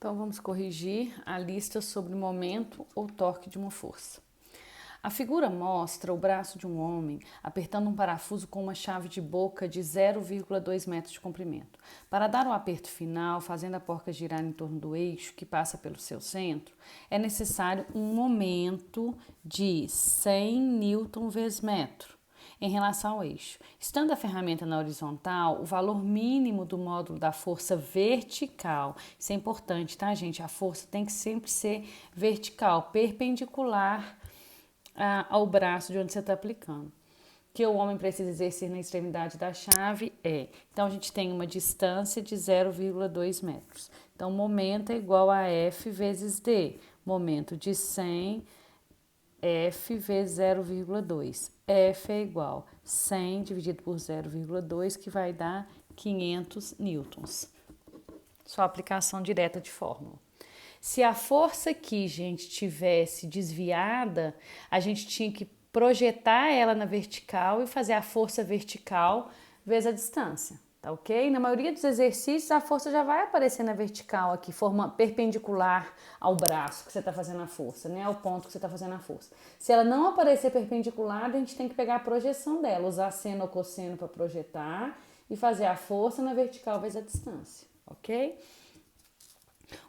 Então vamos corrigir a lista sobre o momento ou torque de uma força. A figura mostra o braço de um homem apertando um parafuso com uma chave de boca de 0,2 metros de comprimento. Para dar o aperto final, fazendo a porca girar em torno do eixo que passa pelo seu centro, é necessário um momento de 100 newton vezes metro em relação ao eixo. Estando a ferramenta na horizontal, o valor mínimo do módulo da força vertical, isso é importante, tá, gente? A força tem que sempre ser vertical, perpendicular ao braço de onde você está aplicando. Que o homem precisa exercer na extremidade da chave então a gente tem uma distância de 0,2 metros. Então, momento é igual a F vezes D. Momento de 100, F vezes 0,2. F é igual a 100 dividido por 0,2, que vai dar 500 newtons. Só aplicação direta de fórmula. Se a força aqui, gente, tivesse desviada, a gente tinha que projetar ela na vertical e fazer a força vertical vezes a distância, tá ok? Na maioria dos exercícios, a força já vai aparecer na vertical aqui, forma perpendicular ao braço que você está fazendo a força, né? Ao ponto que você está fazendo a força. Se ela não aparecer perpendicular, a gente tem que pegar a projeção dela, usar seno ou cosseno para projetar e fazer a força na vertical vezes a distância, ok?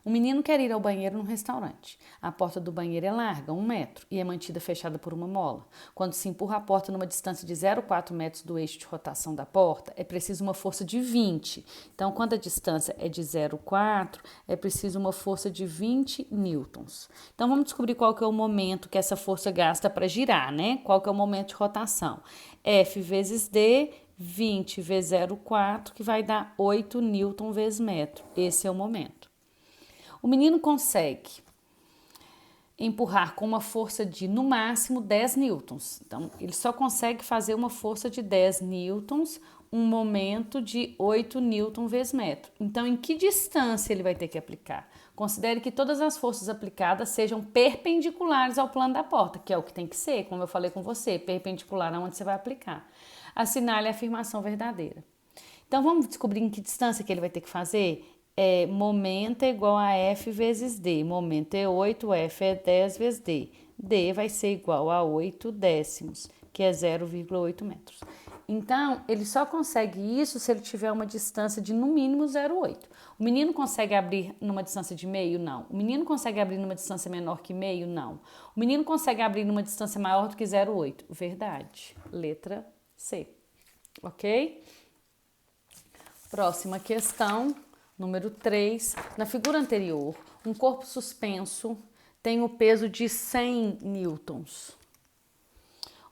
Um menino quer ir ao banheiro num restaurante. A porta do banheiro é larga, 1 metro, e é mantida fechada por uma mola. Quando se empurra a porta numa distância de 0,4 metros do eixo de rotação da porta, é preciso uma força de 20. Então, quando a distância é de 0,4, é preciso uma força de 20 newtons. Então, vamos descobrir qual que é o momento que essa força gasta para girar, né? Qual que é o momento de rotação? F vezes D, 20 vezes 0,4, que vai dar 8 newton vezes metro. Esse é o momento. O menino consegue empurrar com uma força de, no máximo, 10 newtons. Então, ele só consegue fazer uma força de 10 newtons, um momento de 8 newton vezes metro. Então, em que distância ele vai ter que aplicar? Considere que todas as forças aplicadas sejam perpendiculares ao plano da porta, que é o que tem que ser, como eu falei com você, perpendicular aonde você vai aplicar. Assinale a afirmação verdadeira. Então, vamos descobrir em que distância que ele vai ter que fazer? Momento é igual a F vezes D. Momento é 8, F é 10 vezes D. D vai ser igual a 8 décimos, que é 0,8 metros. Então, ele só consegue isso se ele tiver uma distância de no mínimo 0,8. O menino consegue abrir numa distância de meio? Não. O menino consegue abrir numa distância menor que meio? Não. O menino consegue abrir numa distância maior do que 0,8? Verdade. Letra C. Ok? Próxima questão. Número 3, na figura anterior, um corpo suspenso tem o peso de 100 newtons.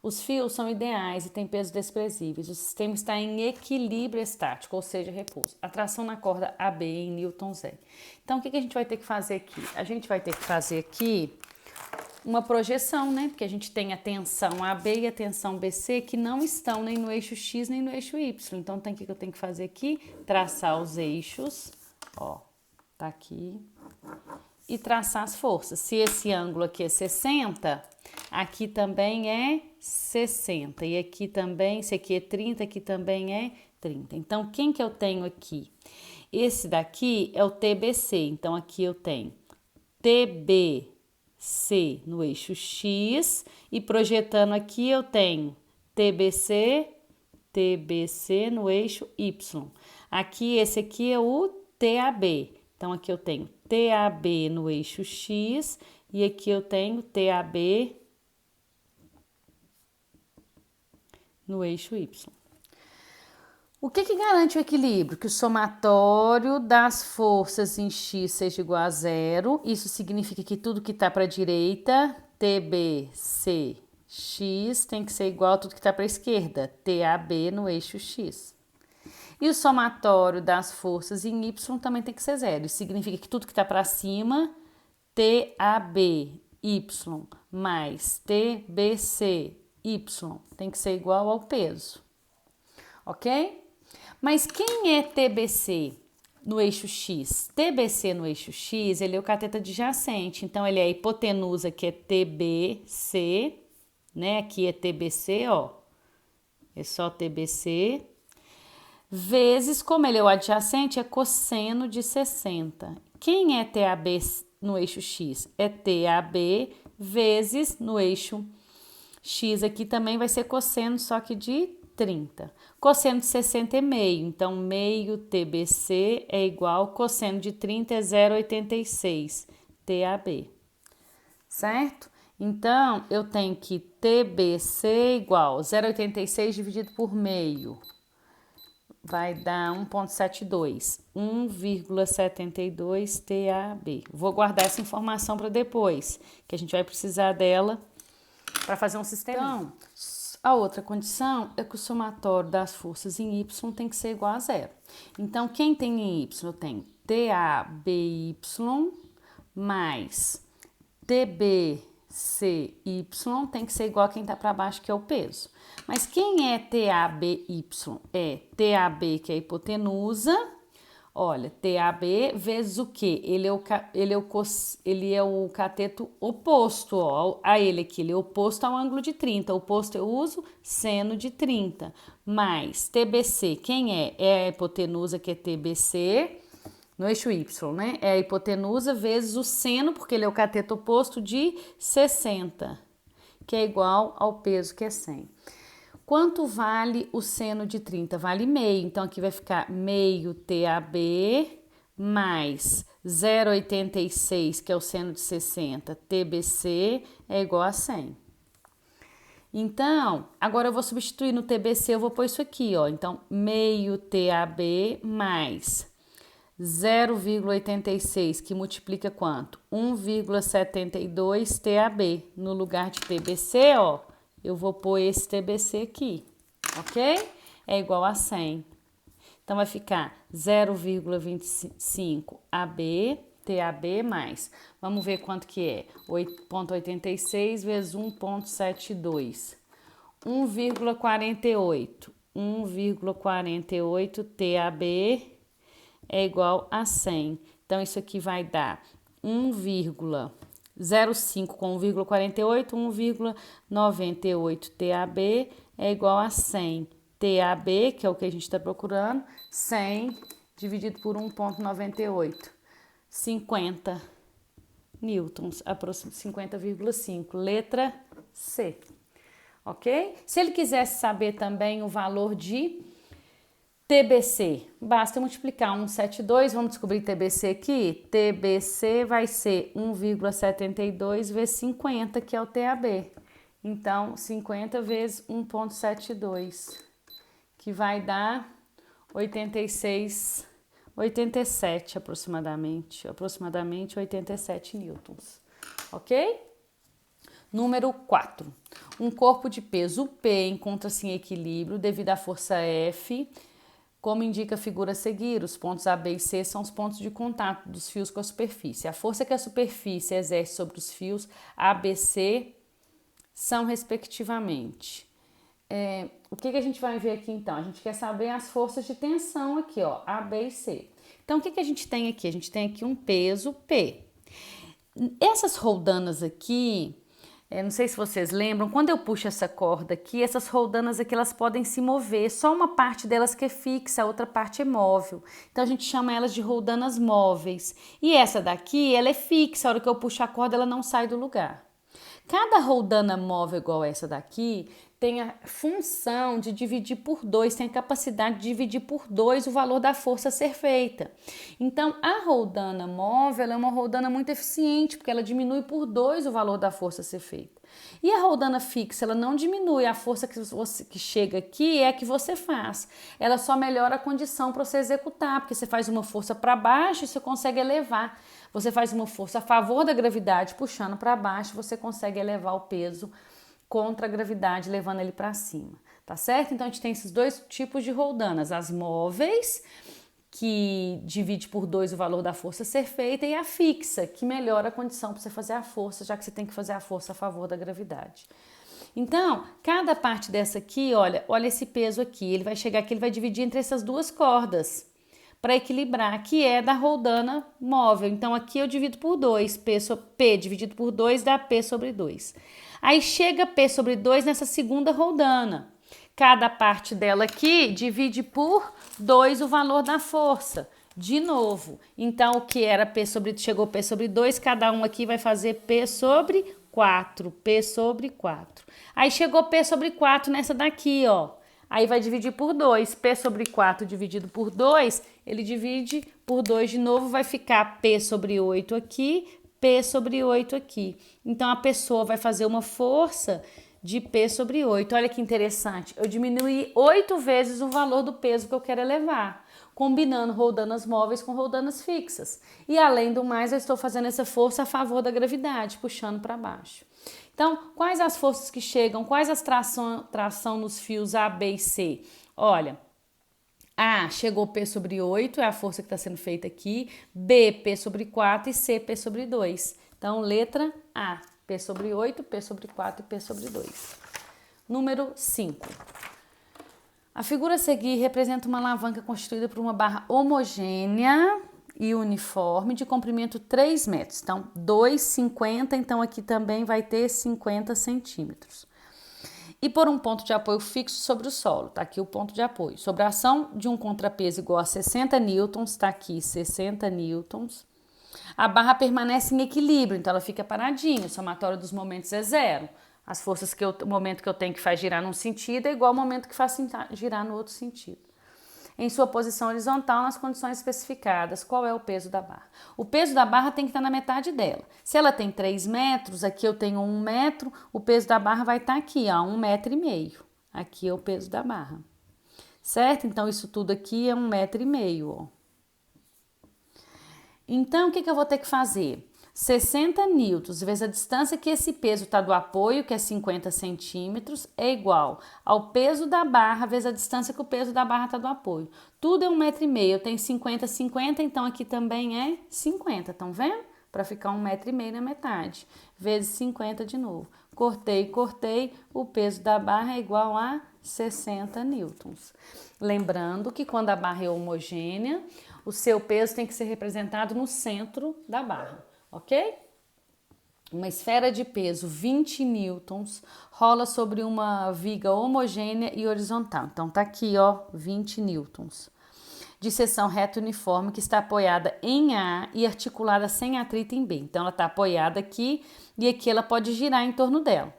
Os fios são ideais e têm pesos desprezíveis. O sistema está em equilíbrio estático, ou seja, repouso. A tração na corda AB em newtons é. Então, o que a gente vai ter que fazer aqui? A gente vai ter que fazer aqui uma projeção, né? Porque a gente tem a tensão AB e a tensão BC que não estão nem no eixo X nem no eixo Y. Então, o que eu tenho que fazer aqui? Traçar os eixos, ó, tá aqui, e traçar as forças. Se esse ângulo aqui é 60, aqui também é 60. E aqui também, se aqui é 30, aqui também é 30. Então, quem que eu tenho aqui? Esse daqui é o TBC. Então, aqui eu tenho TBC no eixo X e projetando aqui eu tenho TBC no eixo Y. Aqui, esse aqui é o TAB. Então, aqui eu tenho TAB no eixo X e aqui eu tenho TAB no eixo Y. O que garante o equilíbrio? Que o somatório das forças em X seja igual a 0. Isso significa que tudo que está para a direita, TBCX, tem que ser igual a tudo que está para a esquerda, TAB no eixo X. E o somatório das forças em Y também tem que ser 0. Isso significa que tudo que está para cima, TAB, Y, mais TBC, Y, tem que ser igual ao peso. Ok? Mas quem é TBC no eixo X? TBC no eixo X, ele é o cateto adjacente. Então, ele é a hipotenusa, que é TBC, né? Aqui é TBC, ó. É só TBC. Vezes, como ele é o adjacente, é cosseno de 60. Quem é TAB no eixo X? É TAB vezes no eixo X aqui também vai ser cosseno, só que de 30. Cosseno de 60 é meio, então meio TBC é igual, cosseno de 30 é 0,86 TAB, certo? Então, eu tenho que TBC igual 0,86 dividido por meio, vai dar 1,72, 1,72 TAB. Vou guardar essa informação para depois, que a gente vai precisar dela para fazer um sistema. Então, a outra condição é que o somatório das forças em Y tem que ser igual a zero. Então, quem tem em Y tem TABY mais TBCY tem que ser igual a quem está para baixo, que é o peso. Mas quem é TABY? É TAB, que é a hipotenusa. Olha, TAB vezes o quê? Ele é o cateto oposto, ó, a ele aqui. Ele é oposto ao ângulo de 30. Oposto eu uso seno de 30. Mais TBC, quem é? É a hipotenusa, que é TBC, no eixo Y, né? É a hipotenusa vezes o seno, porque ele é o cateto oposto, de 60, que é igual ao peso, que é 100. Quanto vale o seno de 30? Vale meio. Então, aqui vai ficar meio TAB mais 0,86, que é o seno de 60, TBC, é igual a 100. Então, agora eu vou substituir no TBC, eu vou pôr isso aqui, ó. Então, meio TAB mais 0,86, que multiplica quanto? 1,72 TAB. No lugar de TBC, ó, eu vou pôr esse TBC aqui, ok? É igual a 100. Então, vai ficar 0,25 AB, TAB mais. Vamos ver quanto que é. 8,86 vezes 1,72. 1,48. 1,48 TAB é igual a 100. Então, isso aqui vai dar 1,05 com 1,48, 1,98 TAB é igual a 100. TAB, que é o que a gente está procurando, 100 dividido por 1,98, 50 newtons, 50,5, letra C, ok? Se ele quisesse saber também o valor de TBC, basta multiplicar 172, vamos descobrir TBC aqui? TBC vai ser 1,72 vezes 50, que é o TAB. Então, 50 vezes 1,72, que vai dar 87 aproximadamente 87 newtons, ok? Número 4. Um corpo de peso P encontra-se em equilíbrio devido à força F. Como indica a figura a seguir, os pontos A, B e C são os pontos de contato dos fios com a superfície. A força que a superfície exerce sobre os fios A, B, C são respectivamente. O que a gente vai ver aqui então? A gente quer saber as forças de tensão aqui, ó, A, B e C. Então, o que a gente tem aqui? A gente tem aqui um peso P. Essas roldanas aqui, não sei se vocês lembram, quando eu puxo essa corda aqui, essas roldanas aqui, elas podem se mover, só uma parte delas que é fixa, a outra parte é móvel. Então, a gente chama elas de roldanas móveis. E essa daqui, ela é fixa, a hora que eu puxo a corda, ela não sai do lugar. Cada roldana móvel igual essa daqui tem a função de dividir por 2, tem a capacidade de dividir por 2 o valor da força a ser feita. Então, a roldana móvel é uma roldana muito eficiente, porque ela diminui por 2 o valor da força a ser feita. E a roldana fixa, ela não diminui, a força que chega aqui é a que você faz. Ela só melhora a condição para você executar, porque você faz uma força para baixo e você consegue elevar. Você faz uma força a favor da gravidade, puxando para baixo, você consegue elevar o peso contra a gravidade, levando ele para cima, tá certo? Então, a gente tem esses dois tipos de roldanas, as móveis, que divide por 2 o valor da força a ser feita, e a fixa, que melhora a condição para você fazer a força, já que você tem que fazer a força a favor da gravidade. Então, cada parte dessa aqui, olha esse peso aqui, ele vai chegar aqui, ele vai dividir entre essas duas cordas, para equilibrar, que é da roldana móvel. Então, aqui eu divido por 2, P dividido por 2 dá P sobre 2. Aí chega P sobre 2 nessa segunda roldana. Cada parte dela aqui divide por 2 o valor da força. de novo. Então, o que era P sobre, chegou P sobre 2, cada um aqui vai fazer P sobre 4, P sobre 4. Aí chegou P sobre 4 nessa daqui, ó. Aí vai dividir por 2, P sobre 4 dividido por 2, ele divide por 2 de novo, vai ficar P sobre 8 aqui, P sobre 8 aqui. Então, a pessoa vai fazer uma força de P sobre 8. Olha que interessante, eu diminuí 8 vezes o valor do peso que eu quero elevar, combinando roldanas móveis com roldanas fixas. E, além do mais, eu estou fazendo essa força a favor da gravidade, puxando para baixo. Então, quais as forças que chegam? Quais as tração nos fios A, B e C? Olha, A, chegou P sobre 8, é a força que está sendo feita aqui. B, P sobre 4 e C, P sobre 2. Então, letra A, P sobre 8, P sobre 4 e P sobre 2. Número 5. A figura a seguir representa uma alavanca constituída por uma barra homogênea e uniforme de comprimento 3 metros. Então, 2,50, então aqui também vai ter 50 centímetros. E por um ponto de apoio fixo sobre o solo, tá aqui o ponto de apoio. Sobre a ação de um contrapeso igual a 60 newtons, tá aqui 60 newtons. A barra permanece em equilíbrio, então ela fica paradinha, o somatório dos momentos é 0. As forças o momento que eu tenho que faz girar num sentido é igual ao momento que faz girar no outro sentido. Em sua posição horizontal, nas condições especificadas, qual é o peso da barra? O peso da barra tem que estar na metade dela. Se ela tem 3 metros, aqui eu tenho 1 metro, o peso da barra vai estar aqui, ó, 1,5 metros. Aqui é o peso da barra. Certo? Então, isso tudo aqui é 1,5 metros, ó. Então, o que eu vou ter que fazer? 60 newtons vezes a distância que esse peso está do apoio, que é 50 centímetros, é igual ao peso da barra vezes a distância que o peso da barra está do apoio. Tudo é 1,5 metros, eu tenho 50, 50, então aqui também é 50, estão vendo? Para ficar 1,5 metros na metade, vezes 50 de novo. Cortei, o peso da barra é igual a 60 newtons. Lembrando que quando a barra é homogênea, o seu peso tem que ser representado no centro da barra. Ok? Uma esfera de peso 20 newtons rola sobre uma viga homogênea e horizontal. Então, tá aqui, ó, 20 newtons. De seção reta uniforme que está apoiada em A e articulada sem atrito em B. Então, ela está apoiada aqui e aqui ela pode girar em torno dela.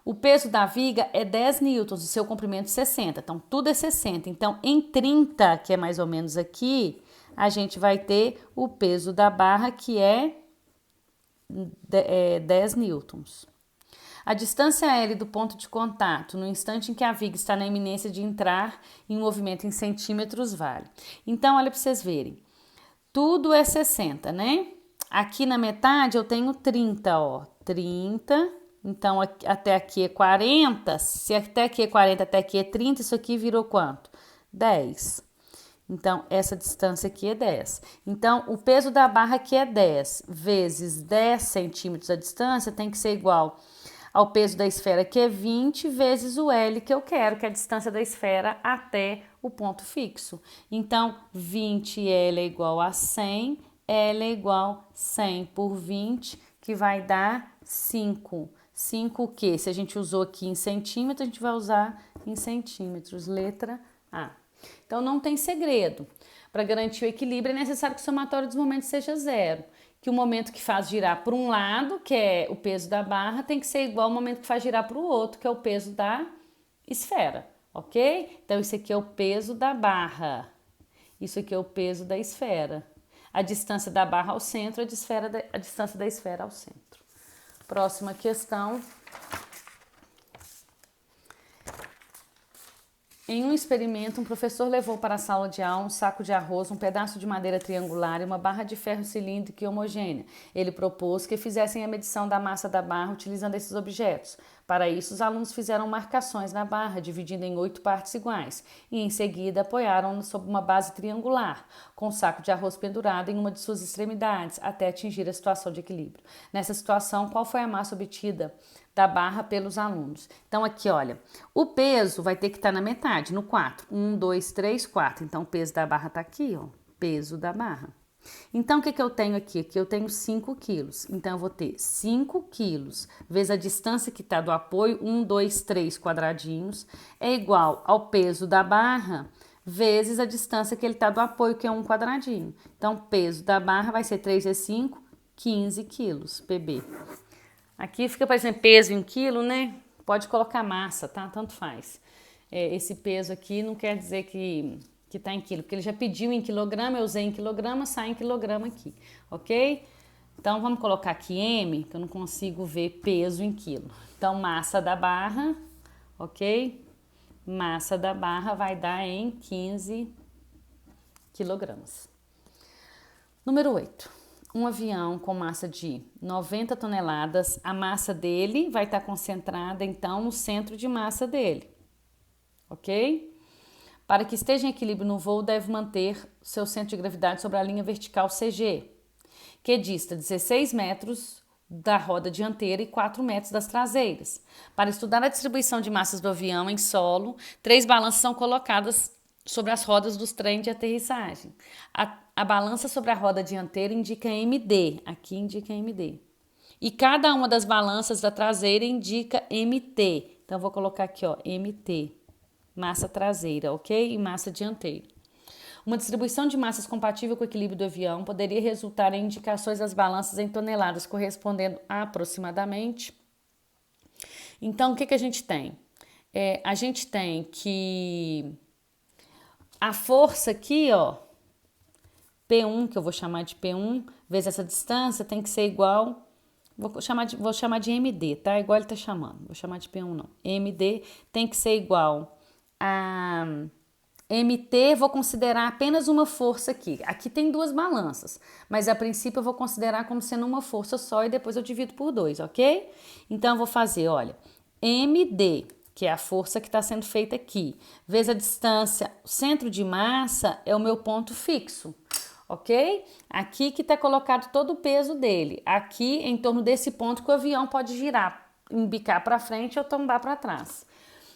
O peso da viga é 10 newtons e seu comprimento 60. Então, tudo é 60. Então, em 30, que é mais ou menos aqui, a gente vai ter o peso da barra, que é 10 newtons. A distância L do ponto de contato, no instante em que a viga está na iminência de entrar em movimento em centímetros, vale. Então, olha para vocês verem. Tudo é 60, né? Aqui na metade eu tenho 30, ó. 30, então até aqui é 40. Se até aqui é 40, até aqui é 30, isso aqui virou quanto? 10. Então, essa distância aqui é 10. Então, o peso da barra aqui é 10 vezes 10 centímetros a distância tem que ser igual ao peso da esfera, que é 20, vezes o L que eu quero, que é a distância da esfera até o ponto fixo. Então, 20L é igual a 100, L é igual a 100 por 20, que vai dar 5. 5 o quê? Se a gente usou aqui em centímetros, a gente vai usar em centímetros. Letra A. Então, não tem segredo. Para garantir o equilíbrio, é necessário que o somatório dos momentos seja 0. Que o momento que faz girar para um lado, que é o peso da barra, tem que ser igual ao momento que faz girar para o outro, que é o peso da esfera, ok? Então, isso aqui é o peso da barra. Isso aqui é o peso da esfera. A distância da barra ao centro, a distância da esfera ao centro. Próxima questão. Em um experimento, um professor levou para a sala de aula um saco de arroz, um pedaço de madeira triangular e uma barra de ferro cilíndrica e homogênea. Ele propôs que fizessem a medição da massa da barra utilizando esses objetos. Para isso, os alunos fizeram marcações na barra, dividindo em 8 partes iguais, e em seguida apoiaram-no sobre uma base triangular, com o saco de arroz pendurado em uma de suas extremidades, até atingir a situação de equilíbrio. Nessa situação, qual foi a massa obtida da barra pelos alunos? Então, aqui, olha, o peso vai ter que estar na metade, no 4. 1, 2, 3, 4. Então, o peso da barra está aqui, ó, peso da barra. Então, o que eu tenho aqui? Aqui eu tenho 5 quilos. Então, eu vou ter 5 quilos vezes a distância que está do apoio, 1, 2, 3 quadradinhos, é igual ao peso da barra vezes a distância que ele está do apoio, que é 1 quadradinho. Então, peso da barra vai ser 3 vezes 5, 15 quilos, PB. Aqui fica parecendo peso em quilo, né? Pode colocar massa, tá? Tanto faz. Esse peso aqui não quer dizer que tá em quilo, porque ele já pediu em quilograma, eu usei em quilograma, sai em quilograma aqui, ok? Então, vamos colocar aqui M, que eu não consigo ver peso em quilo. Então, massa da barra, ok? Massa da barra vai dar em 15 quilogramas. Número 8. Um avião com massa de 90 toneladas, a massa dele vai estar concentrada, então, no centro de massa dele, ok? Para que esteja em equilíbrio no voo, deve manter seu centro de gravidade sobre a linha vertical CG, que dista 16 metros da roda dianteira e 4 metros das traseiras. Para estudar a distribuição de massas do avião em solo, 3 balanças são colocadas sobre as rodas dos trens de aterrissagem. A balança sobre a roda dianteira indica MD, aqui indica MD. E cada uma das balanças da traseira indica MT. Então, eu vou colocar aqui, ó, MT, massa traseira, ok? E massa dianteira. Uma distribuição de massas compatível com o equilíbrio do avião poderia resultar em indicações das balanças em toneladas, correspondendo a aproximadamente. Então, o que a gente tem? A gente tem que a força aqui, ó, P1, que eu vou chamar de P1, vezes essa distância, tem que ser igual, vou chamar de MD, tá? Igual ele tá chamando, vou chamar de P1 não. MD tem que ser igual a MT, vou considerar apenas uma força aqui. Aqui tem 2 balanças, mas a princípio eu vou considerar como sendo uma força só e depois eu divido por 2, ok? Então eu vou fazer, olha, MD, que é a força que está sendo feita aqui, vezes a distância, o centro de massa é o meu ponto fixo, ok? Aqui que está colocado todo o peso dele. Aqui, em torno desse ponto que o avião pode girar, embicar para frente ou tombar para trás.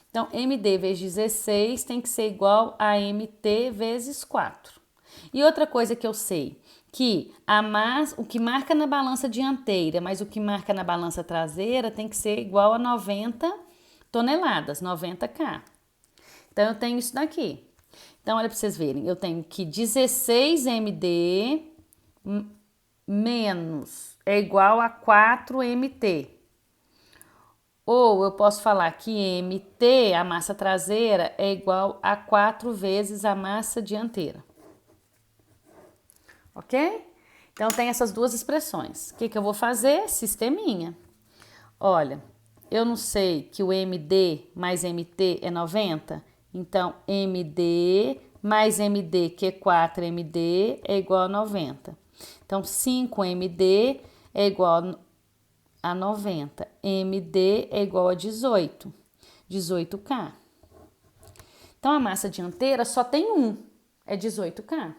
Então, MD vezes 16 tem que ser igual a MT vezes 4. E outra coisa que eu sei, que o que marca na balança dianteira, mas o que marca na balança traseira tem que ser igual a 90 toneladas, 90K. Então, eu tenho isso daqui. Então, olha para vocês verem, eu tenho que 16 MD menos é igual a 4 MT. Ou eu posso falar que MT, a massa traseira, é igual a 4 vezes a massa dianteira. Ok? Então, tem essas 2 expressões. O que eu vou fazer? Sisteminha. Olha, eu não sei que o MD mais MT é 90. Então, MD mais MD, que é 4MD, é igual a 90. Então, 5MD é igual a 90. MD é igual a 18. 18K. Então, a massa dianteira só tem 1. É 18K.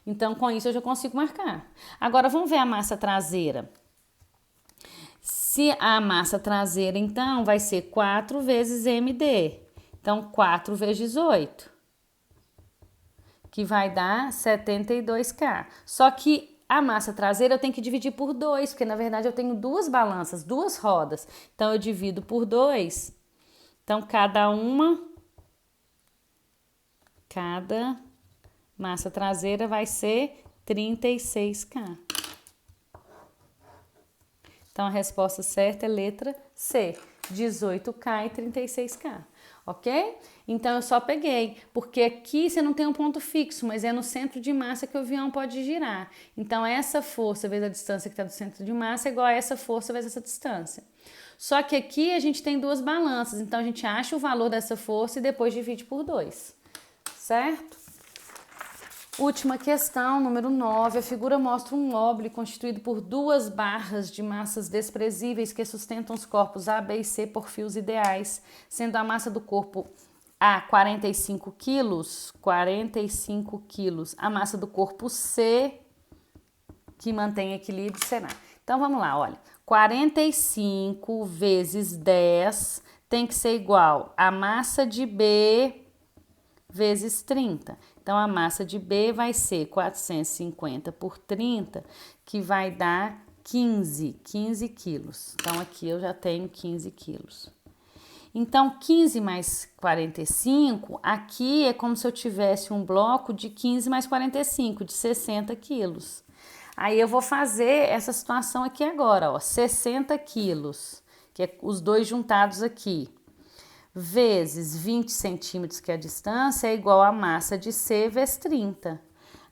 Então, com isso, eu já consigo marcar. Agora, vamos ver a massa traseira. Se a massa traseira, então, vai ser 4 vezes MD. Então, 4 vezes 18. Que vai dar 72K. Só que a massa traseira eu tenho que dividir por 2, porque na verdade eu tenho 2 balanças, 2 rodas. Então, eu divido por 2. Então, cada massa traseira vai ser 36K. Então, a resposta certa é letra C, 18K e 36K, ok? Então, eu só peguei, porque aqui você não tem um ponto fixo, mas é no centro de massa que o avião pode girar. Então, essa força vezes a distância que está do centro de massa é igual a essa força vezes essa distância. Só que aqui a gente tem 2 balanças, então a gente acha o valor dessa força e depois divide por 2, certo? Última questão, número 9. A figura mostra um móvel constituído por 2 barras de massas desprezíveis que sustentam os corpos A, B e C por fios ideais, sendo a massa do corpo A 45 quilos, a massa do corpo C, que mantém equilíbrio, será. Então, vamos lá, olha. 45 vezes 10 tem que ser igual a massa de B vezes 30. Então, a massa de B vai ser 450 por 30, que vai dar 15 quilos. Então, aqui eu já tenho 15 quilos. Então, 15 mais 45, aqui é como se eu tivesse um bloco de 15 mais 45, de 60 quilos. Aí eu vou fazer essa situação aqui agora, ó, 60 quilos, que é os dois juntados aqui, vezes 20 centímetros, que é a distância, é igual a massa de C vezes 30.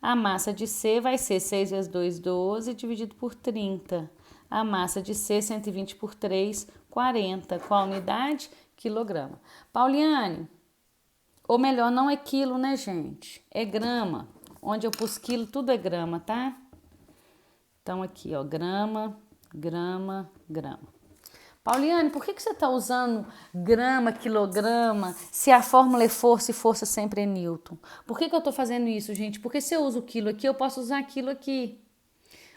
A massa de C vai ser 6 vezes 2, 12, dividido por 30. A massa de C, 120 por 3, 40. Qual a unidade? Quilograma. Pauliane, ou melhor, não é quilo, né, gente? É grama. Onde eu pus quilo, tudo é grama, tá? Então, aqui, ó, grama, grama, grama. Pauliane, por que você está usando grama, quilograma, se a fórmula é força e força sempre é Newton? Por que eu estou fazendo isso, gente? Porque se eu uso quilo aqui, eu posso usar quilo aqui.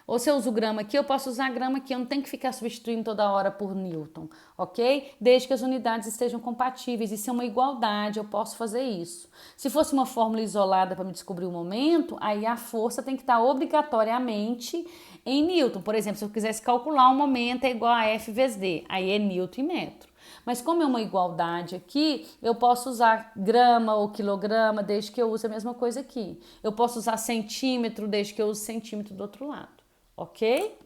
Ou se eu uso grama aqui, eu posso usar grama aqui. Eu não tenho que ficar substituindo toda hora por Newton, ok? Desde que as unidades estejam compatíveis. Isso é uma igualdade, eu posso fazer isso. Se fosse uma fórmula isolada para me descobrir o momento, aí a força tem que estar obrigatoriamente em Newton. Por exemplo, se eu quisesse calcular o momento é igual a F vezes D, aí é Newton e metro. Mas como é uma igualdade aqui, eu posso usar grama ou quilograma desde que eu use a mesma coisa aqui. Eu posso usar centímetro desde que eu use centímetro do outro lado. Ok?